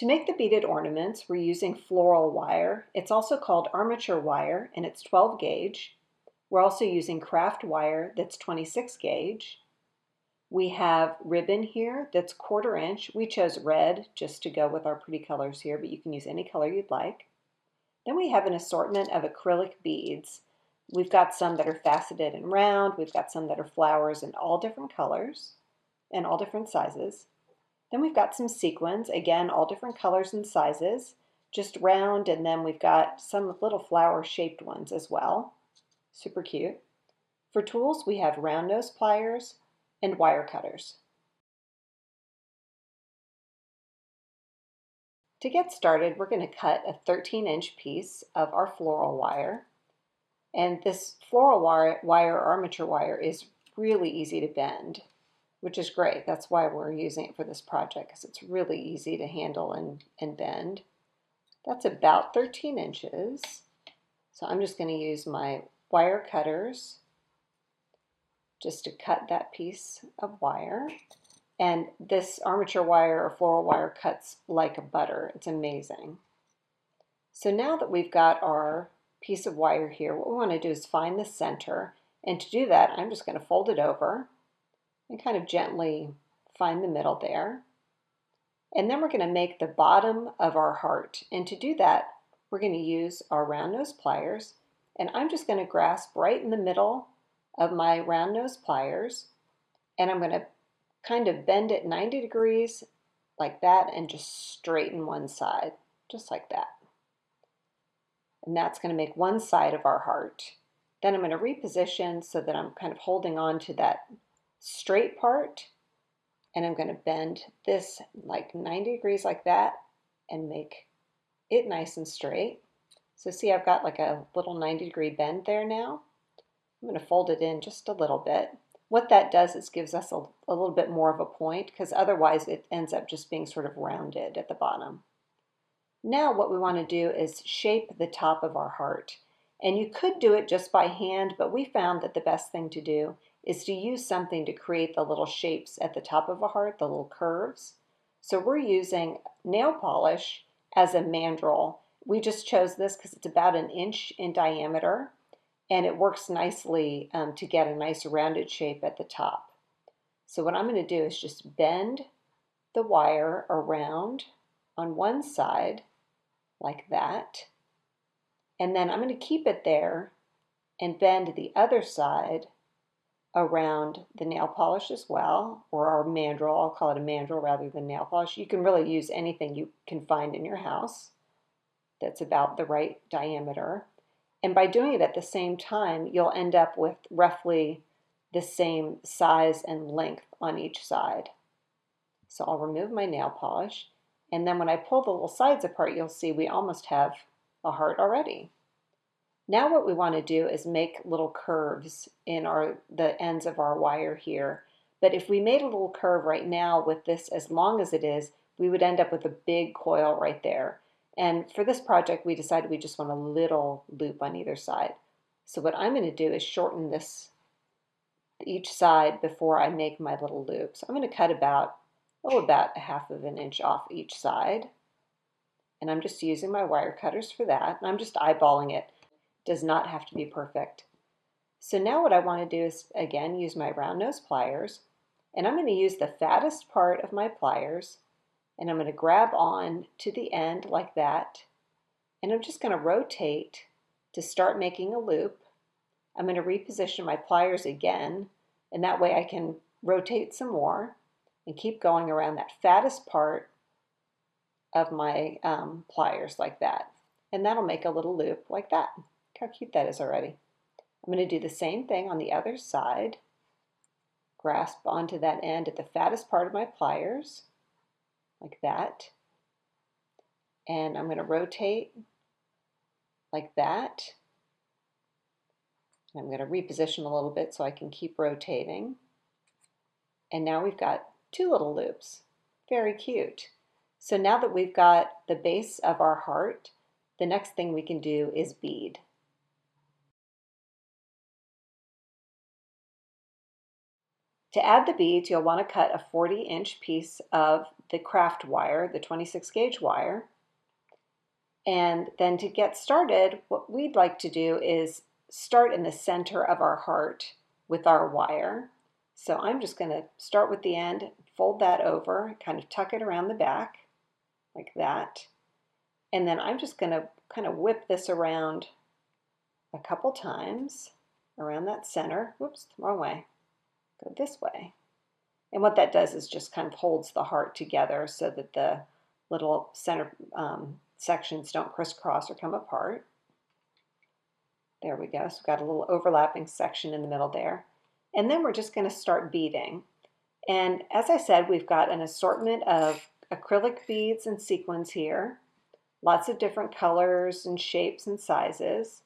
To make the beaded ornaments, we're using floral wire. It's also called armature wire, and it's 12 gauge. We're also using craft wire that's 26 gauge. We have ribbon here that's 1/4 inch. We chose red just to go with our pretty colors here, but you can use any color you'd like. Then we have an assortment of acrylic beads. We've got some that are faceted and round. We've got some that are flowers in all different colors and all different sizes. Then we've got some sequins, again, all different colors and sizes, just round, and then we've got some little flower-shaped ones as well. Super cute. For tools, we have round nose pliers and wire cutters. To get started, we're going to cut a 13-inch piece of our floral wire. And this floral wire, armature wire, is really easy to bend, which is great. That's why we're using it for this project, because it's really easy to handle and bend. That's about 13 inches. So I'm just going to use my wire cutters just to cut that piece of wire. And this armature wire or floral wire cuts like butter. It's amazing. So now that we've got our piece of wire here, what we want to do is find the center. And to do that, I'm just going to fold it over and kind of gently find the middle there. And then we're going to make the bottom of our heart. And to do that, we're going to use our round nose pliers. And I'm just going to grasp right in the middle of my round nose pliers. And I'm going to kind of bend it 90 degrees like that and just straighten one side, just like that. And that's going to make one side of our heart. Then I'm going to reposition so that I'm kind of holding on to that straight part, and I'm going to bend this like 90 degrees like that and make it nice and straight. So see, I've got like a little 90-degree bend there now. I'm going to fold it in just a little bit. What that does is gives us a little bit more of a point, because otherwise it ends up just being sort of rounded at the bottom. Now what we want to do is shape the top of our heart. And you could do it just by hand, but we found that the best thing to do is to use something to create the little shapes at the top of a heart, the little curves. So we're using nail polish as a mandrel. We just chose this because it's about 1 inch in diameter, and it works nicely to get a nice rounded shape at the top. So what I'm going to do is just bend the wire around on one side like that, and then I'm going to keep it there and bend the other side around the nail polish as well, or our mandrel. I'll call it a mandrel rather than nail polish. You can really use anything you can find in your house that's about the right diameter. And by doing it at the same time, you'll end up with roughly the same size and length on each side. So I'll remove my nail polish, and then when I pull the little sides apart, you'll see we almost have a heart already. Now what we want to do is make little curves in the ends of our wire here. But if we made a little curve right now with this as long as it is, we would end up with a big coil right there. And for this project, we decided we just want a little loop on either side. So what I'm going to do is shorten this each side before I make my little loop. So I'm going to cut about 1/2 inch off each side. And I'm just using my wire cutters for that. And I'm just eyeballing it. Does not have to be perfect. So now what I want to do is, again, use my round nose pliers, and I'm going to use the fattest part of my pliers, and I'm going to grab on to the end like that, and I'm just going to rotate to start making a loop. I'm going to reposition my pliers again, and that way I can rotate some more and keep going around that fattest part of my pliers like that, and that'll make a little loop like that. How cute that is already. I'm going to do the same thing on the other side. Grasp onto that end at the fattest part of my pliers, like that. And I'm going to rotate like that. I'm going to reposition a little bit so I can keep rotating. And now we've got 2 little loops. Very cute. So now that we've got the base of our heart, the next thing we can do is bead. To add the beads, you'll want to cut a 40-inch piece of the craft wire, the 26 gauge wire. And then to get started, what we'd like to do is start in the center of our heart with our wire. So I'm just going to start with the end, fold that over, kind of tuck it around the back like that. And then I'm just going to kind of whip this around a couple times around that center. Whoops, wrong way. Go this way. And what that does is just kind of holds the heart together so that the little center sections don't crisscross or come apart. There we go. So we've got a little overlapping section in the middle there. And then we're just going to start beading. And as I said, we've got an assortment of acrylic beads and sequins here. Lots of different colors and shapes and sizes.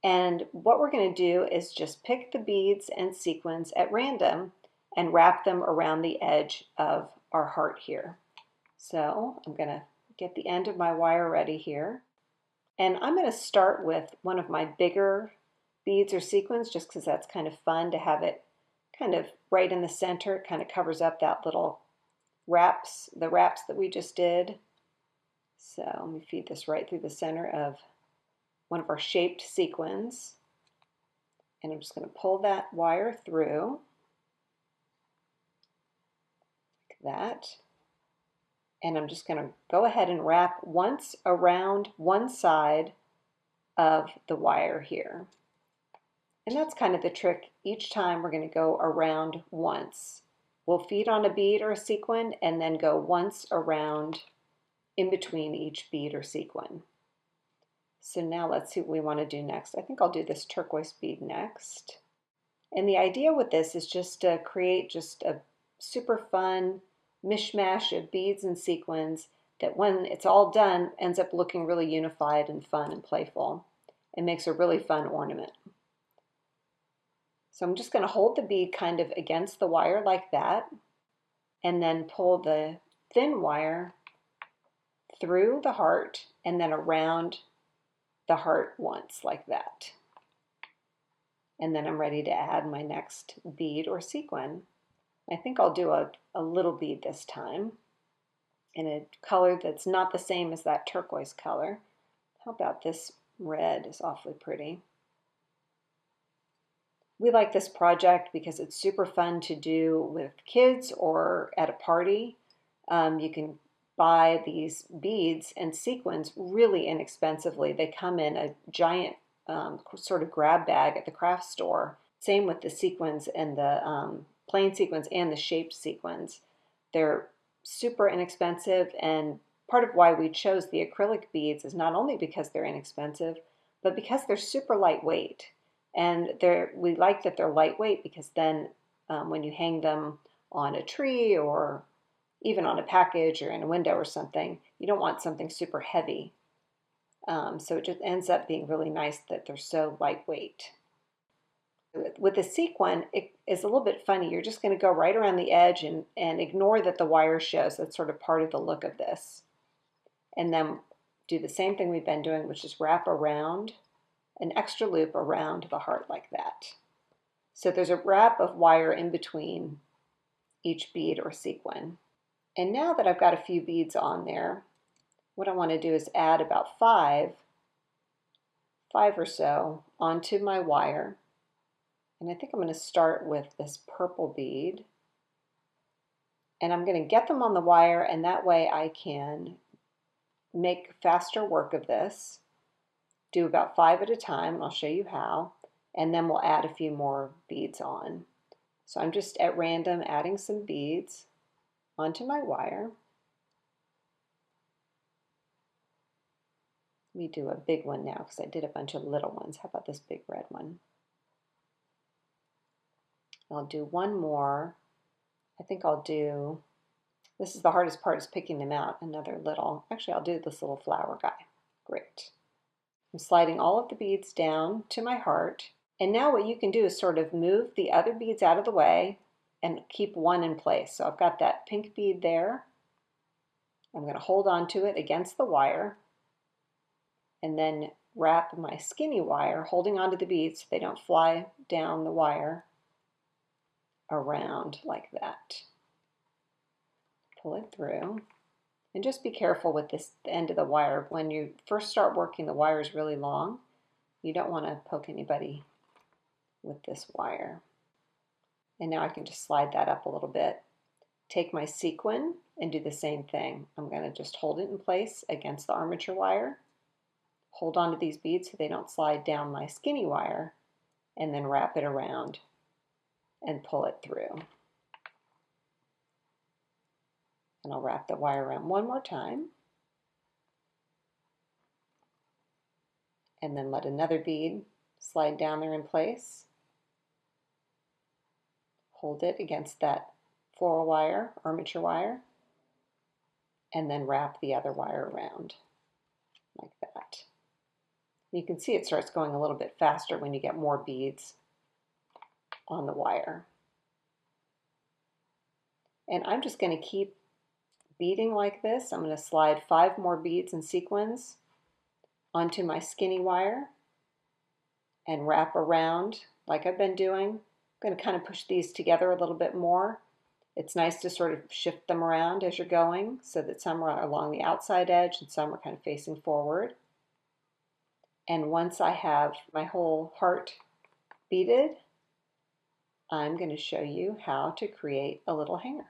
And what we're going to do is just pick the beads and sequins at random and wrap them around the edge of our heart here. So I'm going to get the end of my wire ready here. And I'm going to start with one of my bigger beads or sequins just because that's kind of fun to have it kind of right in the center. It kind of covers up that little the wraps that we just did. So let me feed this right through the center of one of our shaped sequins. And I'm just going to pull that wire through like that. And I'm just going to go ahead and wrap once around one side of the wire here. And that's kind of the trick. Each time we're going to go around once. We'll feed on a bead or a sequin and then go once around in between each bead or sequin. So now let's see what we want to do next. I think I'll do this turquoise bead next. And the idea with this is just to create just a super fun mishmash of beads and sequins that when it's all done ends up looking really unified and fun and playful. It makes a really fun ornament. So I'm just going to hold the bead kind of against the wire like that and then pull the thin wire through the heart and then around the heart once like that. And then I'm ready to add my next bead or sequin. I think I'll do a little bead this time in a color that's not the same as that turquoise color. How about this red is awfully pretty. We like this project because it's super fun to do with kids or at a party. You can buy these beads and sequins really inexpensively. They come in a giant sort of grab bag at the craft store. Same with the sequins and the plain sequins and the shaped sequins. They're super inexpensive, and part of why we chose the acrylic beads is not only because they're inexpensive, but because they're super lightweight. And we like that they're lightweight because then when you hang them on a tree or even on a package or in a window or something, you don't want something super heavy. So it just ends up being really nice that they're so lightweight. With the sequin, it is a little bit funny. You're just going to go right around the edge and ignore that the wire shows. That's sort of part of the look of this. And then do the same thing we've been doing, which is wrap around an extra loop around the heart like that. So there's a wrap of wire in between each bead or sequin. And now that I've got a few beads on there, what I want to do is add about five or so onto my wire. And I think I'm going to start with this purple bead. And I'm going to get them on the wire, and that way I can make faster work of this. Do about 5 at a time, and I'll show you how. And then we'll add a few more beads on. So I'm just at random adding some beads onto my wire. Let me do a big one now because I did a bunch of little ones. How about this big red one? I'll do one more. I think I'll do, this is the hardest part, is picking them out. Another little, actually I'll do this little flower guy. Great. I'm sliding all of the beads down to my heart. And now what you can do is sort of move the other beads out of the way and keep one in place. So I've got that pink bead there. I'm going to hold on to it against the wire and then wrap my skinny wire, holding onto the beads so they don't fly down the wire, around like that. Pull it through. And just be careful with this the end of the wire. When you first start working, the wire is really long. You don't want to poke anybody with this wire. And now I can just slide that up a little bit. Take my sequin and do the same thing. I'm going to just hold it in place against the armature wire. Hold on to these beads so they don't slide down my skinny wire, and then wrap it around and pull it through. And I'll wrap the wire around one more time. And then let another bead slide down there in place. Hold it against that floral wire, armature wire, and then wrap the other wire around like that. You can see it starts going a little bit faster when you get more beads on the wire. And I'm just going to keep beading like this. I'm going to slide 5 more beads and sequins onto my skinny wire and wrap around like I've been doing. I'm going to kind of push these together a little bit more. It's nice to sort of shift them around as you're going so that some are along the outside edge and some are kind of facing forward. And once I have my whole heart beaded, I'm going to show you how to create a little hanger.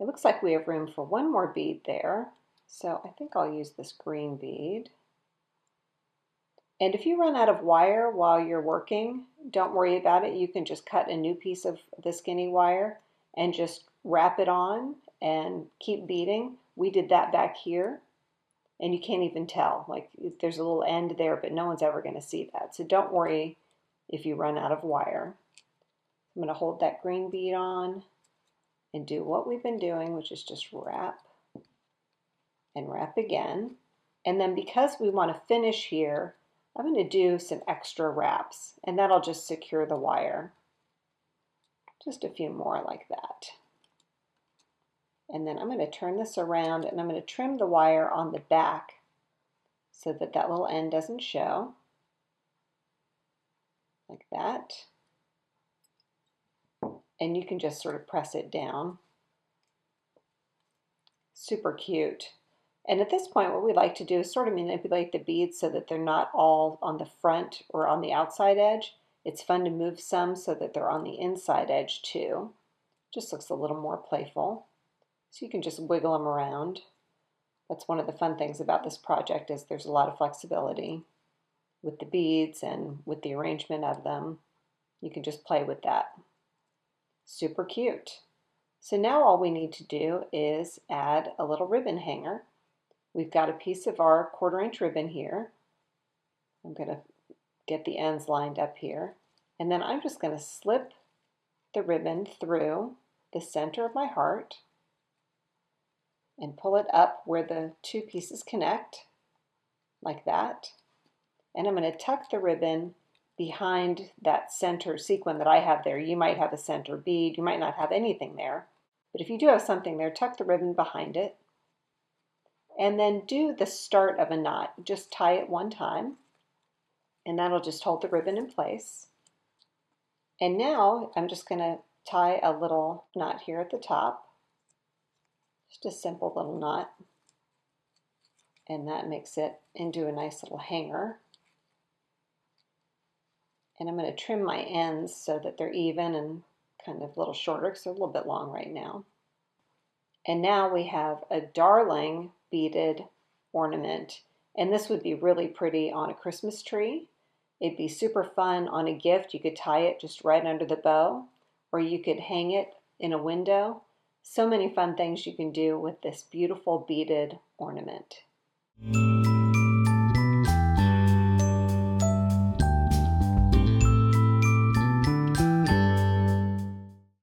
It looks like we have room for one more bead there, so I think I'll use this green bead. And if you run out of wire while you're working, don't worry about it. You can just cut a new piece of the skinny wire and just wrap it on and keep beading. We did that back here, and you can't even tell. Like, there's a little end there, but no one's ever going to see that. So don't worry if you run out of wire. I'm going to hold that green bead on and do what we've been doing, which is just wrap and wrap again. And then because we want to finish here, I'm going to do some extra wraps, and that'll just secure the wire. Just a few more like that. And then I'm going to turn this around and I'm going to trim the wire on the back so that that little end doesn't show. Like that. And you can just sort of press it down. Super cute. And at this point, what we like to do is sort of manipulate the beads so that they're not all on the front or on the outside edge. It's fun to move some so that they're on the inside edge too. Just looks a little more playful. So you can just wiggle them around. That's one of the fun things about this project, is there's a lot of flexibility with the beads and with the arrangement of them. You can just play with that. Super cute. So now all we need to do is add a little ribbon hanger. We've got a piece of our 1/4 inch ribbon here. I'm going to get the ends lined up here. And then I'm just going to slip the ribbon through the center of my heart and pull it up where the 2 pieces connect, like that. And I'm going to tuck the ribbon behind that center sequin that I have there. You might have a center bead, you might not have anything there. But if you do have something there, tuck the ribbon behind it. And then do the start of a knot. Just tie it one time, and that'll just hold the ribbon in place. And now I'm just going to tie a little knot here at the top. Just a simple little knot. And that makes it into a nice little hanger. And I'm going to trim my ends so that they're even and kind of a little shorter because they're a little bit long right now. And now we have a darling beaded ornament. And this would be really pretty on a Christmas tree. It'd be super fun on a gift. You could tie it just right under the bow, or you could hang it in a window. So many fun things you can do with this beautiful beaded ornament.